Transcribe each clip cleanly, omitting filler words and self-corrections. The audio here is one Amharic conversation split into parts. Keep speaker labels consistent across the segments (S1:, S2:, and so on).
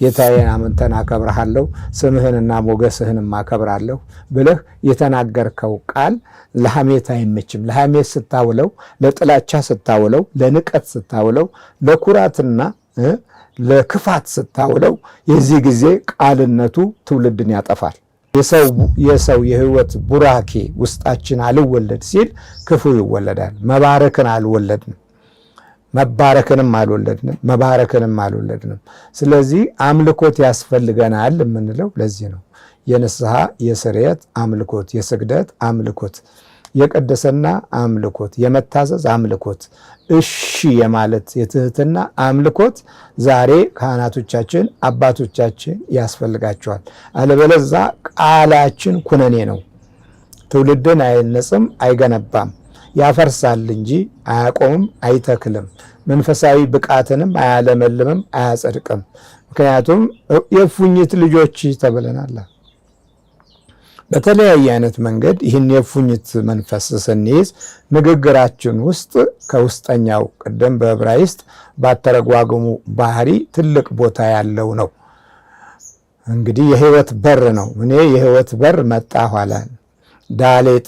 S1: ጌታዬን አምንተን አከብርሃለሁ ስምህንና ሞገስህንም አከብራለሁ ብለህ የተናገርከው ቃል ለሐሜት አይመችም። ለሐሜት ስታውለው፣ ለጥላቻ ስታውለው፣ ለንቀት ስታውለው፣ ለኩራትና ለክፋት ስታውለው የዚህ ጊዜ ቃልነቱ ትውልድን ያጠፋል። የሰው የህይወት ቡራኬ ውስጣችን አልወለድ ሲል ክፉ ይወለዳል። መባረክን አልወለድንም፣ መባረክንም አልወለድንም፣ መባረክንም አልወለድንም። ስለዚህ አምልኮት ያስፈልገናል የምንለው ለዚህ ነው። የንስሐ የስርየት አምልኮት፣ የስግደት አምልኮት፣ የቅድስና አምልኮት፣ የመታዘዝ አምልኮት፣ እሺ የማለት የትህትና አምልኮት ዛሬ ካህናቶቻችን አባቶቻችን ያስፈልጋቸዋል። አለበለዛ ቃላችን ኩነኔ ነው። ትውልድን አይነጽም፣ አይገነባም፣ ያፈርሳል እንጂ አያቆምም፣ አይተክልም። መንፈሳዊ ብቃትንም አያለመልምም፣ አያጸድቅም። ምክንያቱም የእፉኝት ልጆች ተብለናል። በተለያየ አይነት መንገድ ይህን የእፉኝት መንፈስ ስንይዝ ንግግራችን ውስጥ ከውስጠኛው ቅድም በዕብራይስጥ ባተረጓጉሙ ባህሪ ትልቅ ቦታ ያለው ነው። እንግዲህ የህይወት በር ነው። እኔ የህይወት በር መጣ ኋላ ዳሌጥ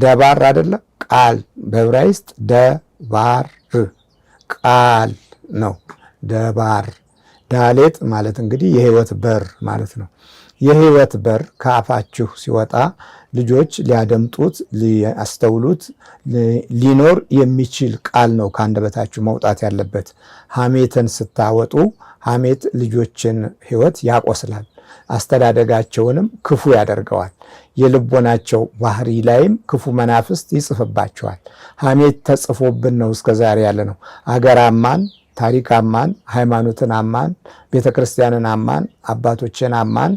S1: ደባር አይደለም ቃል በዕብራይስጥ ደባር ቃል ነው። ደባር ዳሌጥ ማለት እንግዲህ የህይወት በር ማለት ነው። የህይወት በር ከአፋችሁ ሲወጣ ልጆች ሊያደምጡት ሊያስተውሉት ሊኖር የሚችል ቃል ነው ከአንደበታችሁ መውጣት ያለበት። ሐሜትን ስታወጡ ሐሜት ልጆችን ህይወት ያቆስላል፣ አስተዳደጋቸውንም ክፉ ያደርገዋል። የልቦናቸው ባህሪ ላይም ክፉ መናፍስት ይጽፍባቸዋል። ሐሜት ተጽፎብን ነው እስከዛሬ ያለ ነው። አገር አማን፣ ታሪክ አማን፣ ሃይማኖትን አማን፣ ቤተ ክርስቲያንን አማን፣ አባቶችን አማን።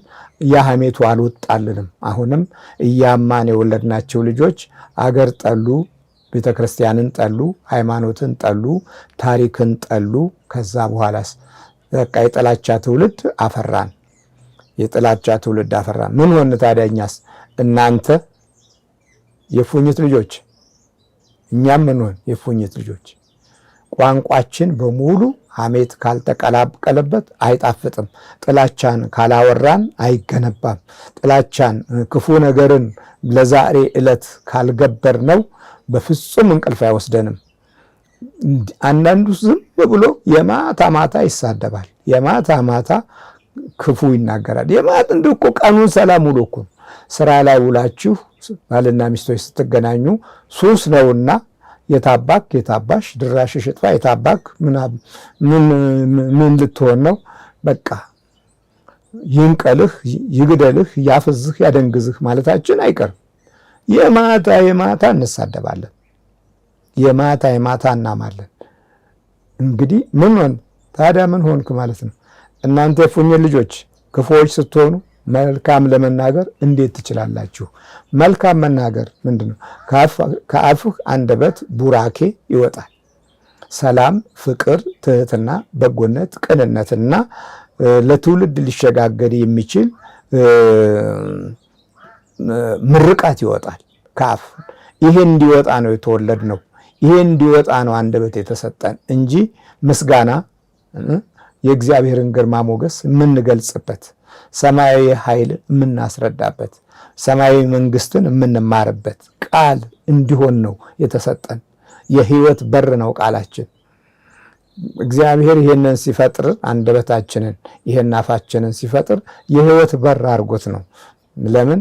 S1: ሐሜቱ አልወጣልንም። አሁንም እያማን የወለድናቸው ልጆች አገር ጠሉ፣ ቤተ ክርስቲያንን ጠሉ፣ ሃይማኖትን ጠሉ፣ ታሪክን ጠሉ። ከዛ በኋላስ በቃ የጥላቻ ትውልድ አፈራን። የጥላቻ ትውልድ አፈራን። ምን ሆነ ታዲያ? እኛስ እናንተ የእፉኝት ልጆች፣ እኛም ምን ሆን? የእፉኝት ልጆች። ቋንቋችን በሙሉ ሐሜት ካልተቀላቀለበት አይጣፍጥም። ጥላቻን ካላወራን አይገነባም። ጥላቻን ክፉ ነገርን ለዛሬ ዕለት ካልገበር ነው በፍጹም እንቅልፍ አይወስደንም። አንዳንዱ ዝም ብሎ የማታ ማታ ይሳደባል፣ የማታ ማታ ክፉ ይናገራል። የማታ እንደው እኮ ቀኑን ሰላም ውሎ እኮ ስራ ላይ ውላችሁ ባልና ሚስቶች ስትገናኙ ሱስ ነውና የታባክ የታባሽ ድራሽ ሽጥፋ የታባክ ምን ልትሆን ነው? በቃ ይንቀልህ፣ ይግደልህ፣ ያፍዝህ፣ ያደንግዝህ ማለታችን አይቀርም። የማታ የማታ እንሳደባለን፣ የማታ የማታ እናማለን። እንግዲህ ምን ሆን ታዲያ? ምን ሆንክ ማለት ነው? እናንተ የእፉኝት ልጆች ክፉዎች ስትሆኑ መልካም ለመናገር እንዴት ትችላላችሁ? መልካም መናገር ምንድነው? ከአፍህ አንደበት ቡራኬ ይወጣል። ሰላም፣ ፍቅር፣ ትህትና፣ በጎነት፣ ቅንነትና ለትውልድ ሊሸጋገር የሚችል ምርቃት ይወጣል ከአፍ። ይሄ እንዲወጣ ነው የተወለድ ነው። ይሄ እንዲወጣ ነው አንደበት የተሰጠን እንጂ ምስጋና፣ የእግዚአብሔርን ግርማ ሞገስ የምንገልጽበት፣ ሰማያዊ ኃይል የምናስረዳበት፣ ሰማያዊ መንግስትን የምንማርበት ቃል እንዲሆን ነው የተሰጠን። የህይወት በር ነው ቃላችን። እግዚአብሔር ይሄንን ሲፈጥር አንደበታችንን ይሄን አፋችንን ሲፈጥር የህይወት በር አድርጎት ነው። ለምን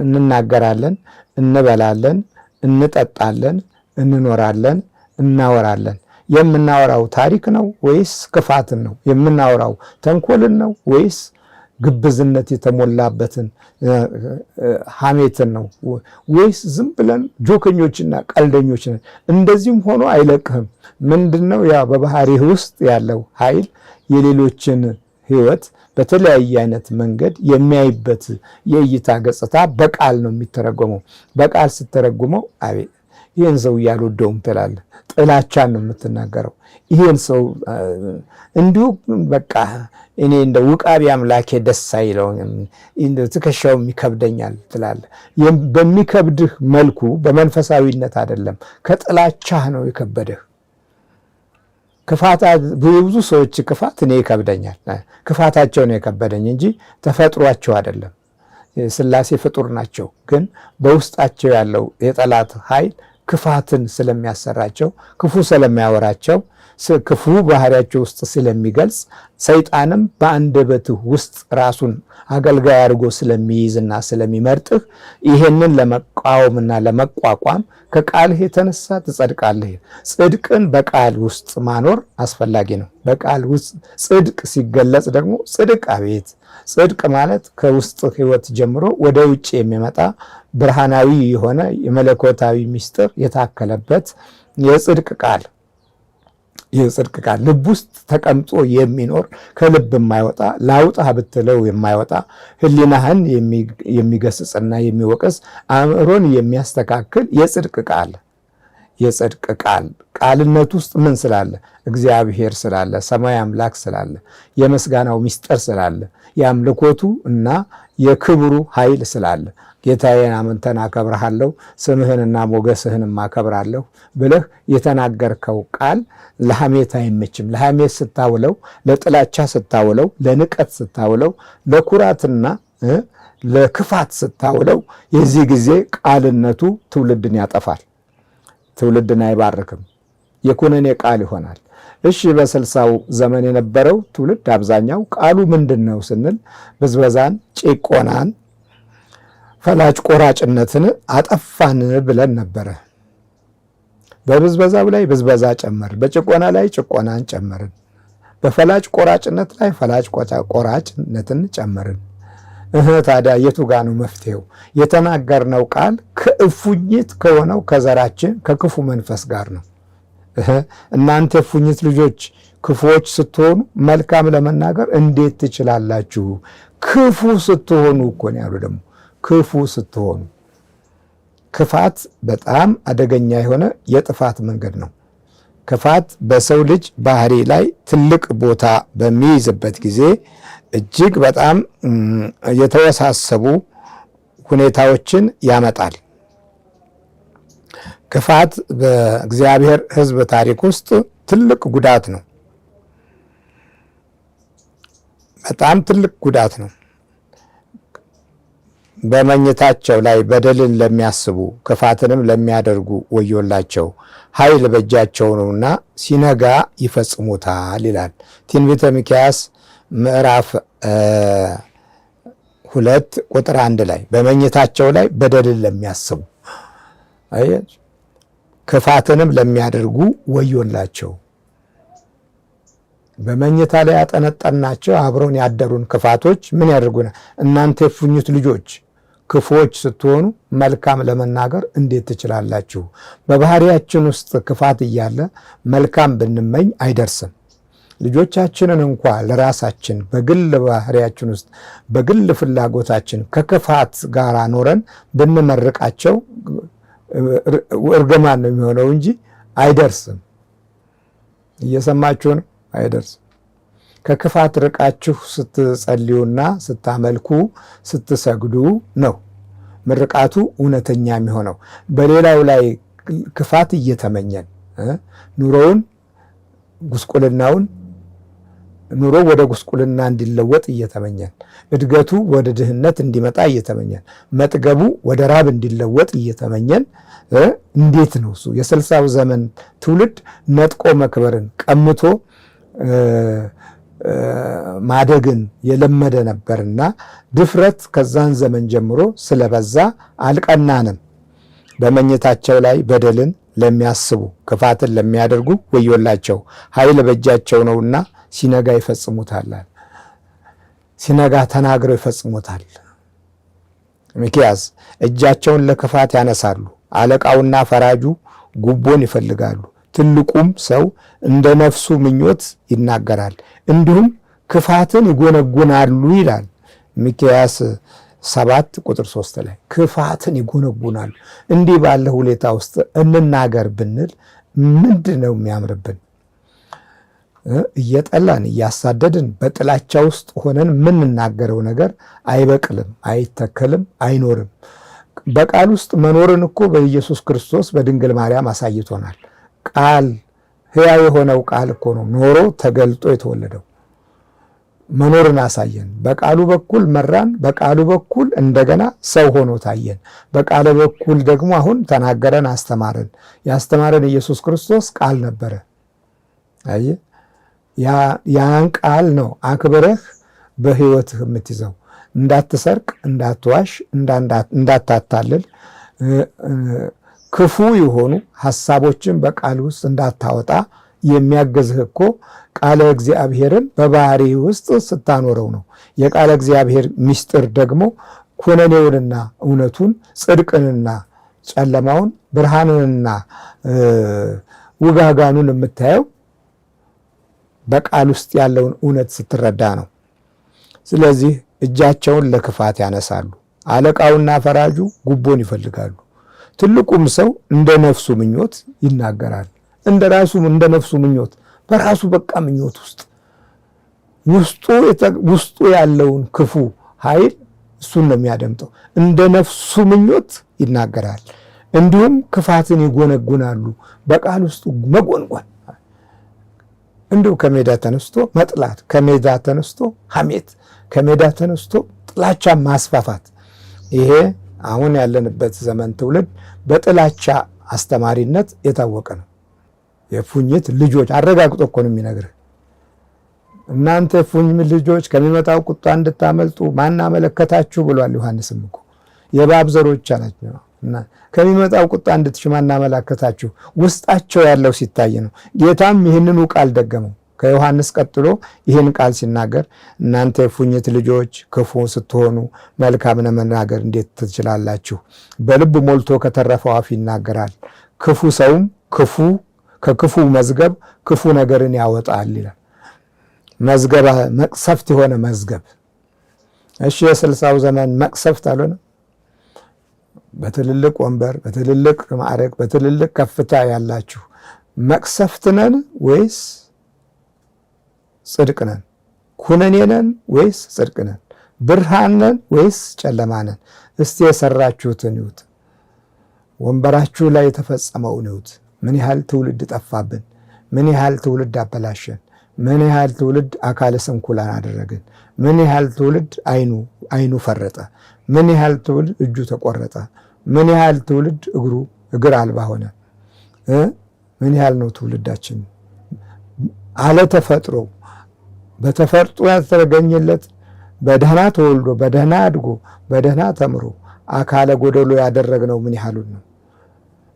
S1: እንናገራለን፣ እንበላለን፣ እንጠጣለን፣ እንኖራለን፣ እናወራለን። የምናወራው ታሪክ ነው ወይስ ክፋትን ነው? የምናወራው ተንኮልን ነው ወይስ ግብዝነት የተሞላበትን ሐሜትን ነው? ወይስ ዝም ብለን ጆከኞችና ቀልደኞች ነን? እንደዚህም ሆኖ አይለቅህም። ምንድነው ያ በባህሪህ ውስጥ ያለው ኃይል የሌሎችን ህይወት በተለያየ አይነት መንገድ የሚያይበት የእይታ ገጽታ በቃል ነው የሚተረጎመው። በቃል ስትተረጉመው አቤት ይህን ሰው እያልወደውም ትላለህ። ጥላቻን ነው የምትናገረው። ይህን ሰው እንዲሁ በቃ እኔ እንደ ውቃቢ አምላኬ ደስ አይለውም፣ ትከሻውም ይከብደኛል ትላለህ። በሚከብድህ መልኩ በመንፈሳዊነት አይደለም፣ ከጥላቻህ ነው የከበደህ። ብዙ ሰዎች ክፋት እኔ ይከብደኛል። ክፋታቸው ነው የከበደኝ እንጂ ተፈጥሯቸው አይደለም። ሥላሴ ፍጡር ናቸው። ግን በውስጣቸው ያለው የጠላት ኃይል ክፋትን ስለሚያሰራቸው፣ ክፉ ስለሚያወራቸው፣ ክፉ ባህሪያቸው ውስጥ ስለሚገልጽ፣ ሰይጣንም በአንደበትህ ውስጥ ራሱን አገልጋይ አድርጎ ስለሚይዝና ስለሚመርጥህ ይሄንን ለመቃወምና ለመቋቋም ከቃልህ የተነሳ ትጸድቃለህ። ጽድቅን በቃል ውስጥ ማኖር አስፈላጊ ነው። በቃል ውስጥ ጽድቅ ሲገለጽ ደግሞ ጽድቅ አቤት! ጽድቅ ማለት ከውስጥ ሕይወት ጀምሮ ወደ ውጭ የሚመጣ ብርሃናዊ የሆነ የመለኮታዊ ምስጢር የታከለበት የጽድቅ ቃል ልብ ውስጥ ተቀምጦ የሚኖር ከልብ የማይወጣ ላውጣ ብትለው የማይወጣ ሕሊናህን የሚገስጽና የሚወቅስ አእምሮን የሚያስተካክል የጽድቅ ቃል ቃልነት ውስጥ ምን ስላለ? እግዚአብሔር ስላለ፣ ሰማይ አምላክ ስላለ፣ የምስጋናው ምስጢር ስላለ፣ የአምልኮቱ እና የክብሩ ኃይል ስላለ ጌታዬን አምንተን አከብርሃለሁ ስምህንና ሞገስህንም አከብራለሁ ብለህ የተናገርከው ቃል ለሐሜት አይመችም። ለሐሜት ስታውለው፣ ለጥላቻ ስታውለው፣ ለንቀት ስታውለው፣ ለኩራትና ለክፋት ስታውለው የዚህ ጊዜ ቃልነቱ ትውልድን ያጠፋል፣ ትውልድን አይባርክም፣ የኩነኔ ቃል ይሆናል። እሺ በ60ው ዘመን የነበረው ትውልድ አብዛኛው ቃሉ ምንድን ነው ስንል ብዝበዛን፣ ጭቆናን፣ ፈላጭ ቆራጭነትን አጠፋን ብለን ነበረ። በብዝበዛው ላይ ብዝበዛ ጨመርን፣ በጭቆና ላይ ጭቆናን ጨመርን፣ በፈላጭ ቆራጭነት ላይ ፈላጭ ቆራጭነትን ጨመርን። ታዲያ የቱ ጋ ነው መፍትሄው? የተናገርነው ቃል ከእፉኝት ከሆነው ከዘራችን ከክፉ መንፈስ ጋር ነው። እናንተ እፉኝት ልጆች ክፉዎች ስትሆኑ መልካም ለመናገር እንዴት ትችላላችሁ? ክፉ ስትሆኑ እኮ ነው ያሉ። ደግሞ ክፉ ስትሆኑ፣ ክፋት በጣም አደገኛ የሆነ የጥፋት መንገድ ነው። ክፋት በሰው ልጅ ባህሪ ላይ ትልቅ ቦታ በሚይዝበት ጊዜ እጅግ በጣም የተወሳሰቡ ሁኔታዎችን ያመጣል። ክፋት በእግዚአብሔር ሕዝብ ታሪክ ውስጥ ትልቅ ጉዳት ነው። በጣም ትልቅ ጉዳት ነው። በመኝታቸው ላይ በደልን ለሚያስቡ ክፋትንም ለሚያደርጉ ወዮላቸው፣ ኃይል በእጃቸው ነውና ሲነጋ ይፈጽሙታል ይላል ትንቢተ ሚክያስ ምዕራፍ 2 ቁጥር 1 ላይ በመኝታቸው ላይ በደልን ለሚያስቡ ክፋትንም ለሚያደርጉ ወዮላቸው። በመኝታ ላይ ያጠነጠናቸው አብረውን ያደሩን ክፋቶች ምን ያደርጉናል? እናንተ የእፉኝት ልጆች ክፉዎች ስትሆኑ መልካም ለመናገር እንዴት ትችላላችሁ? በባህሪያችን ውስጥ ክፋት እያለ መልካም ብንመኝ አይደርስም። ልጆቻችንን እንኳ ለራሳችን በግል ባህሪያችን ውስጥ በግል ፍላጎታችን ከክፋት ጋር ኖረን ብንመርቃቸው እርግማን ነው የሚሆነው እንጂ አይደርስም። እየሰማችሁ ነው? አይደርስም። ከክፋት ርቃችሁ ስትጸልዩና ስታመልኩ ስትሰግዱ ነው ምርቃቱ እውነተኛ የሚሆነው። በሌላው ላይ ክፋት እየተመኘን ኑሮውን ጉስቁልናውን ኑሮ ወደ ጉስቁልና እንዲለወጥ እየተመኘን፣ እድገቱ ወደ ድህነት እንዲመጣ እየተመኘን፣ መጥገቡ ወደ ራብ እንዲለወጥ እየተመኘን እንዴት ነው እሱ? የ60ው ዘመን ትውልድ ነጥቆ መክበርን ቀምቶ ማደግን የለመደ ነበርና ድፍረት ከዛን ዘመን ጀምሮ ስለበዛ አልቀናንም። በመኝታቸው ላይ በደልን ለሚያስቡ ክፋትን ለሚያደርጉ ወዮላቸው፣ ኃይል በእጃቸው ነውና ሲነጋ ይፈጽሙታል። ሲነጋ ተናግረው ይፈጽሙታል። ሚክያስ እጃቸውን ለክፋት ያነሳሉ፣ አለቃውና ፈራጁ ጉቦን ይፈልጋሉ፣ ትልቁም ሰው እንደ ነፍሱ ምኞት ይናገራል፣ እንዲሁም ክፋትን ይጎነጉናሉ ይላል ሚክያስ 7 ቁጥር 3 ላይ ክፋትን ይጎነጉናሉ። እንዲህ ባለ ሁኔታ ውስጥ እንናገር ብንል ምንድን ነው የሚያምርብን? እየጠላን እያሳደድን በጥላቻ ውስጥ ሆነን የምንናገረው ነገር አይበቅልም፣ አይተከልም፣ አይኖርም። በቃል ውስጥ መኖርን እኮ በኢየሱስ ክርስቶስ በድንግል ማርያም አሳይቶናል። ቃል ሕያው የሆነው ቃል እኮ ነው ኖሮ ተገልጦ የተወለደው። መኖርን አሳየን። በቃሉ በኩል መራን። በቃሉ በኩል እንደገና ሰው ሆኖ ታየን። በቃሉ በኩል ደግሞ አሁን ተናገረን፣ አስተማረን። ያስተማረን ኢየሱስ ክርስቶስ ቃል ነበረ። አየህ፣ ያን ቃል ነው አክብረህ በሕይወትህ የምትይዘው። እንዳትሰርቅ፣ እንዳትዋሽ፣ እንዳታታልል፣ ክፉ የሆኑ ሐሳቦችን በቃል ውስጥ እንዳታወጣ የሚያገዝህ እኮ ቃለ እግዚአብሔርን በባህሪ ውስጥ ስታኖረው ነው። የቃለ እግዚአብሔር ምስጢር ደግሞ ኩነኔውንና እውነቱን፣ ጽድቅንና ጨለማውን፣ ብርሃንንና ውጋጋኑን የምታየው በቃል ውስጥ ያለውን እውነት ስትረዳ ነው። ስለዚህ እጃቸውን ለክፋት ያነሳሉ። አለቃውና ፈራጁ ጉቦን ይፈልጋሉ። ትልቁም ሰው እንደ ነፍሱ ምኞት ይናገራል። እንደ ነፍሱ ምኞት በራሱ በቃ ምኞት ውስጡ ያለውን ክፉ ኃይል እሱን ነው የሚያደምጠው። እንደ ነፍሱ ምኞት ይናገራል። እንዲሁም ክፋትን ይጎነጉናሉ። በቃል ውስጥ መጎንጎን፣ እንዲሁ ከሜዳ ተነስቶ መጥላት፣ ከሜዳ ተነስቶ ሐሜት፣ ከሜዳ ተነስቶ ጥላቻ ማስፋፋት። ይሄ አሁን ያለንበት ዘመን ትውልድ በጥላቻ አስተማሪነት የታወቀ ነው። የፉኝት ልጆች አረጋግጦ እኮ ነው የሚነግርህ። እናንተ የፉኝት ልጆች ከሚመጣው ቁጣ እንድታመልጡ ማን አመለከታችሁ ብሏል ዮሐንስም እኮ። የእባብ ዘሮች አላቸው እና ከሚመጣው ቁጣ እንድትሽሹ ማን አመለከታችሁ? ውስጣቸው ያለው ሲታይ ነው። ጌታም ይህንኑ ቃል ደገመው። ከዮሐንስ ቀጥሎ ይህን ቃል ሲናገር እናንተ የፉኝት ልጆች ክፉ ስትሆኑ መልካም ለመናገር እንዴት ትችላላችሁ? በልብ ሞልቶ ከተረፈው አፍ ይናገራል። ክፉ ሰውም ከክፉ መዝገብ ክፉ ነገርን ያወጣል ይላል። መዝገብ መቅሰፍት የሆነ መዝገብ። እሺ የስልሳው ዘመን መቅሰፍት አልሆነ? በትልልቅ ወንበር፣ በትልልቅ ማዕረግ፣ በትልልቅ ከፍታ ያላችሁ መቅሰፍት ነን ወይስ ጽድቅ ነን? ኩነኔ ነን ወይስ ጽድቅ ነን? ብርሃን ነን ወይስ ጨለማ ነን? እስቲ የሰራችሁትን ይዩት። ወንበራችሁ ላይ የተፈጸመውን ይዩት። ምን ያህል ትውልድ ጠፋብን? ምን ያህል ትውልድ አበላሸን? ምን ያህል ትውልድ አካለ ስንኩላን አደረግን? ምን ያህል ትውልድ አይኑ ፈረጠ? ምን ያህል ትውልድ እጁ ተቆረጠ? ምን ያህል ትውልድ እግር አልባ ሆነ? ምን ያህል ነው ትውልዳችን አለ ተፈጥሮ በተፈጥሮ ያልተገኘለት በደህና ተወልዶ በደህና አድጎ በደህና ተምሮ አካለ ጎደሎ ያደረግነው ምን ያህሉን ነው?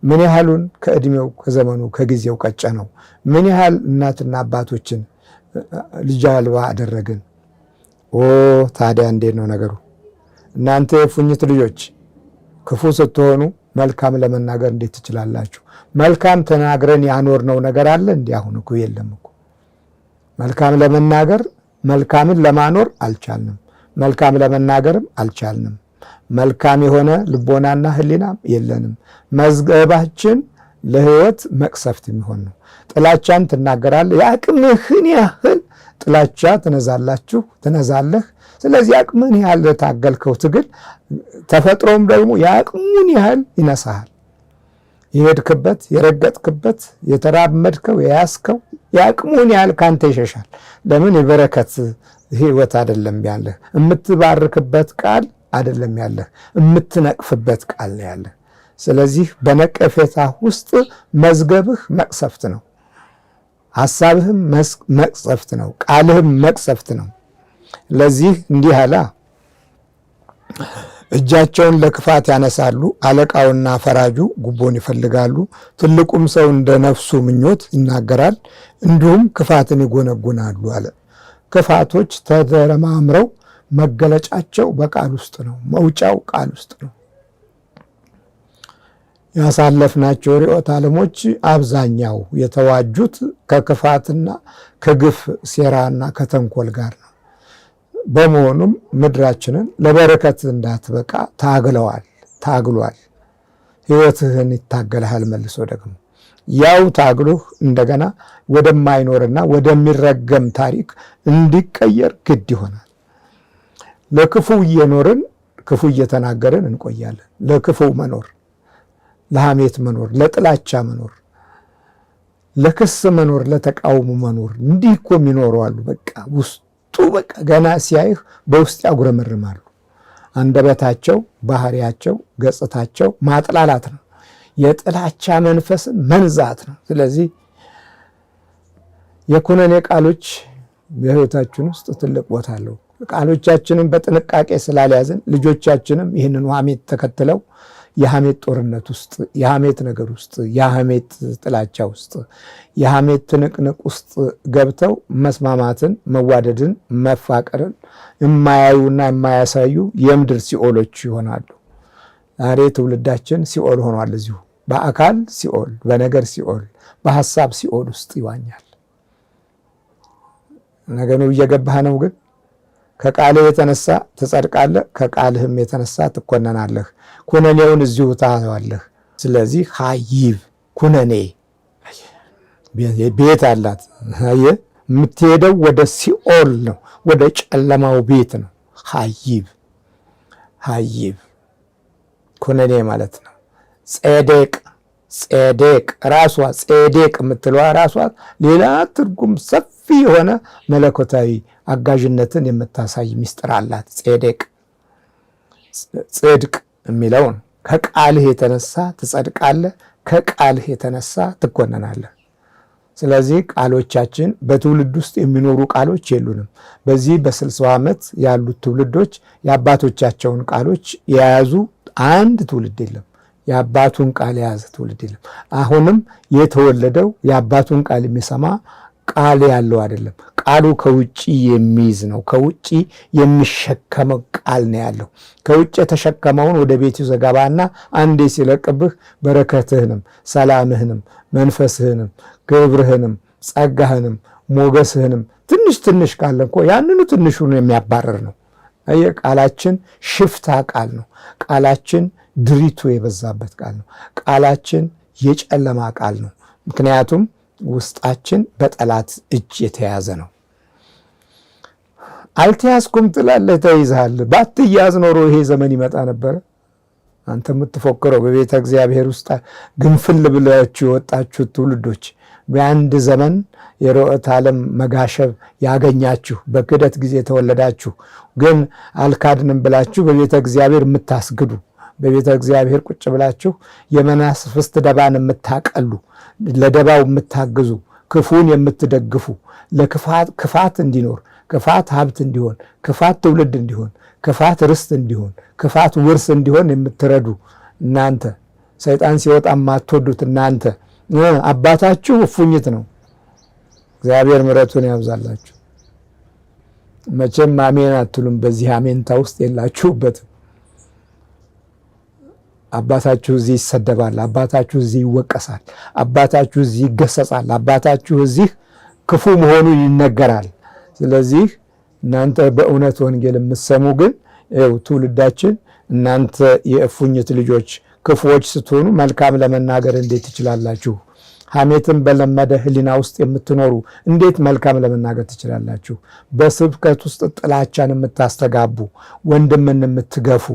S1: ምን ያህሉን ከእድሜው ከዘመኑ ከጊዜው ቀጨ ነው? ምን ያህል እናትና አባቶችን ልጅ አልባ አደረግን? ታዲያ እንዴት ነው ነገሩ? እናንተ የፉኝት ልጆች ክፉ ስትሆኑ መልካም ለመናገር እንዴት ትችላላችሁ? መልካም ተናግረን ያኖርነው ነገር አለ እንዴ? አሁን እኮ የለም እኮ። መልካም ለመናገር መልካምን ለማኖር አልቻልንም። መልካም ለመናገርም አልቻልንም። መልካም የሆነ ልቦናና ሕሊናም የለንም። መዝገባችን ለሕይወት መቅሰፍት የሚሆን ነው። ጥላቻን ትናገራለህ፣ የአቅምህን ያህል ጥላቻ ትነዛለህ። ስለዚህ አቅምህን ያህል ለታገልከው ትግል ተፈጥሮም ደግሞ የአቅሙን ያህል ይነሳሃል። የሄድክበት፣ የረገጥክበት፣ የተራመድከው፣ የያዝከው የአቅሙን ያህል ካንተ ይሸሻል። ለምን? የበረከት ሕይወት አይደለም ያለህ። የምትባርክበት ቃል አይደለም ያለህ፣ የምትነቅፍበት ቃል ነው ያለህ። ስለዚህ በነቀፌታ ውስጥ መዝገብህ መቅሰፍት ነው፣ ሐሳብህም መቅሰፍት ነው፣ ቃልህም መቅሰፍት ነው። ለዚህ እንዲህ አለ፣ እጃቸውን ለክፋት ያነሳሉ፣ አለቃውና ፈራጁ ጉቦን ይፈልጋሉ። ትልቁም ሰው እንደ ነፍሱ ምኞት ይናገራል፣ እንዲሁም ክፋትን ይጎነጉናሉ አለ። ክፋቶች ተደረማምረው መገለጫቸው በቃል ውስጥ ነው፣ መውጫው ቃል ውስጥ ነው። ያሳለፍናቸው ርዕዮተ ዓለሞች አብዛኛው የተዋጁት ከክፋትና ከግፍ ሴራና ከተንኮል ጋር ነው። በመሆኑም ምድራችንን ለበረከት እንዳትበቃ ታግሏል። ሕይወትህን ይታገልሃል። መልሶ ደግሞ ያው ታግሎህ እንደገና ወደማይኖርና ወደሚረገም ታሪክ እንዲቀየር ግድ ይሆናል። ለክፉ እየኖርን ክፉ እየተናገርን እንቆያለን። ለክፉ መኖር፣ ለሐሜት መኖር፣ ለጥላቻ መኖር፣ ለክስ መኖር፣ ለተቃውሞ መኖር። እንዲህ እኮ የሚኖሩ አሉ። በቃ ውስጡ በቃ ገና ሲያይህ በውስጥ ያጉረመርማሉ። አንደበታቸው፣ ባህሪያቸው፣ ገጽታቸው ማጥላላት ነው። የጥላቻ መንፈስን መንዛት ነው። ስለዚህ የኩነኔ ቃሎች በሕይወታችን ውስጥ ትልቅ ቦታ አለው። ቃሎቻችንን በጥንቃቄ ስላልያዝን ልጆቻችንም ይህንን ሐሜት ተከትለው የሐሜት ጦርነት ውስጥ፣ የሐሜት ነገር ውስጥ፣ የሐሜት ጥላቻ ውስጥ፣ የሐሜት ትንቅንቅ ውስጥ ገብተው መስማማትን፣ መዋደድን፣ መፋቀርን የማያዩና የማያሳዩ የምድር ሲኦሎች ይሆናሉ። ዛሬ ትውልዳችን ሲኦል ሆኗል። እዚሁ በአካል ሲኦል፣ በነገር ሲኦል፣ በሐሳብ ሲኦል ውስጥ ይዋኛል። ነገኑ እየገባህ ነው። ግን ከቃልህ የተነሳ ትጸድቃለህ፣ ከቃልህም የተነሳ ትኮነናለህ። ኩነኔውን እዚሁ ታየዋለህ። ስለዚህ ሀይብ ኩነኔ ቤት አላት። የምትሄደው ወደ ሲኦል ነው፣ ወደ ጨለማው ቤት ነው። ሀይብ ኩነኔ ማለት ነው። ጼዴቅ ራሷ ጼዴቅ የምትለዋ ራሷ ሌላ ትርጉም ሰፊ የሆነ መለኮታዊ አጋዥነትን የምታሳይ ምስጢር አላት። ጼዴቅ ጽድቅ የሚለው ነው። ከቃልህ የተነሳ ትጸድቃለህ፣ ከቃልህ የተነሳ ትኮነናለህ። ስለዚህ ቃሎቻችን በትውልድ ውስጥ የሚኖሩ ቃሎች የሉንም። በዚህ በ60 ዓመት ያሉት ትውልዶች የአባቶቻቸውን ቃሎች የያዙ አንድ ትውልድ የለም። የአባቱን ቃል የያዘ ትውልድ የለም። አሁንም የተወለደው የአባቱን ቃል የሚሰማ ቃል ያለው አይደለም። ቃሉ ከውጭ የሚይዝ ነው። ከውጭ የሚሸከመው ቃል ነው ያለው። ከውጭ የተሸከመውን ወደ ቤቱ ዘገባና አንዴ ሲለቅብህ በረከትህንም፣ ሰላምህንም፣ መንፈስህንም፣ ክብርህንም፣ ጸጋህንም፣ ሞገስህንም ትንሽ ትንሽ ካለ እኮ ያንኑ ትንሹን የሚያባረር ነው። ቃላችን ሽፍታ ቃል ነው። ቃላችን ድሪቱ የበዛበት ቃል ነው። ቃላችን የጨለማ ቃል ነው። ምክንያቱም ውስጣችን በጠላት እጅ የተያዘ ነው። አልተያዝኩም ትላለህ፣ ተይዘሃል። ባትያዝ ኖሮ ይሄ ዘመን ይመጣ ነበረ። አንተ የምትፎክረው በቤተ እግዚአብሔር ውስጥ ግንፍል ብላችሁ የወጣችሁ ትውልዶች በአንድ ዘመን የርዕዮተ ዓለም መጋሸብ ያገኛችሁ፣ በክህደት ጊዜ የተወለዳችሁ ግን አልካድንም ብላችሁ በቤተ እግዚአብሔር የምታስግዱ፣ በቤተ እግዚአብሔር ቁጭ ብላችሁ የመናፍስት ደባን የምታቀሉ፣ ለደባው የምታግዙ፣ ክፉን የምትደግፉ፣ ለክፋት እንዲኖር፣ ክፋት ሀብት እንዲሆን፣ ክፋት ትውልድ እንዲሆን፣ ክፋት ርስት እንዲሆን፣ ክፋት ውርስ እንዲሆን የምትረዱ እናንተ፣ ሰይጣን ሲወጣ የማትወዱት እናንተ፣ አባታችሁ እፉኝት ነው። እግዚአብሔር ምሕረቱን ያብዛላችሁ። መቼም አሜን አትሉም። በዚህ አሜንታ ውስጥ የላችሁበትም። አባታችሁ እዚህ ይሰደባል፣ አባታችሁ እዚህ ይወቀሳል፣ አባታችሁ እዚህ ይገሰጻል፣ አባታችሁ እዚህ ክፉ መሆኑ ይነገራል። ስለዚህ እናንተ በእውነት ወንጌል የምትሰሙ ግን ትውልዳችን እናንተ የእፉኝት ልጆች ክፉዎች ስትሆኑ መልካም ለመናገር እንዴት ትችላላችሁ? ሐሜትን በለመደ ሕሊና ውስጥ የምትኖሩ እንዴት መልካም ለመናገር ትችላላችሁ? በስብከት ውስጥ ጥላቻን የምታስተጋቡ፣ ወንድምን የምትገፉ፣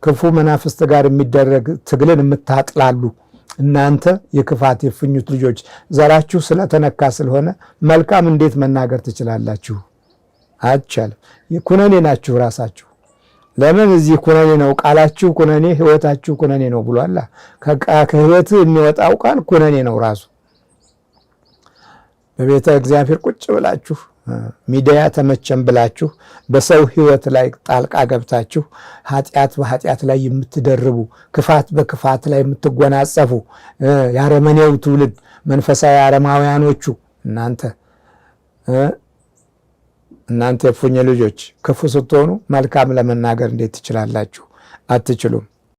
S1: ክፉ መናፍስት ጋር የሚደረግ ትግልን የምታጥላሉ እናንተ የክፋት የእፉኝት ልጆች ዘራችሁ ስለተነካ ስለሆነ መልካም እንዴት መናገር ትችላላችሁ? አይቻልም። ኩነኔ ናችሁ ራሳችሁ። ለምን? እዚህ ኩነኔ ነው ቃላችሁ፣ ኩነኔ ህይወታችሁ ኩነኔ ነው ብሏል። ከህይወት የሚወጣው ቃል ኩነኔ ነው ራሱ። በቤተ እግዚአብሔር ቁጭ ብላችሁ ሚዲያ ተመቸም ብላችሁ በሰው ህይወት ላይ ጣልቃ ገብታችሁ ኃጢአት በኃጢአት ላይ የምትደርቡ፣ ክፋት በክፋት ላይ የምትጎናጸፉ የአረመኔው ትውልድ መንፈሳዊ አረማውያኖቹ እናንተ የእፉኝት ልጆች ክፉ ስትሆኑ መልካም ለመናገር እንዴት ትችላላችሁ? አትችሉም።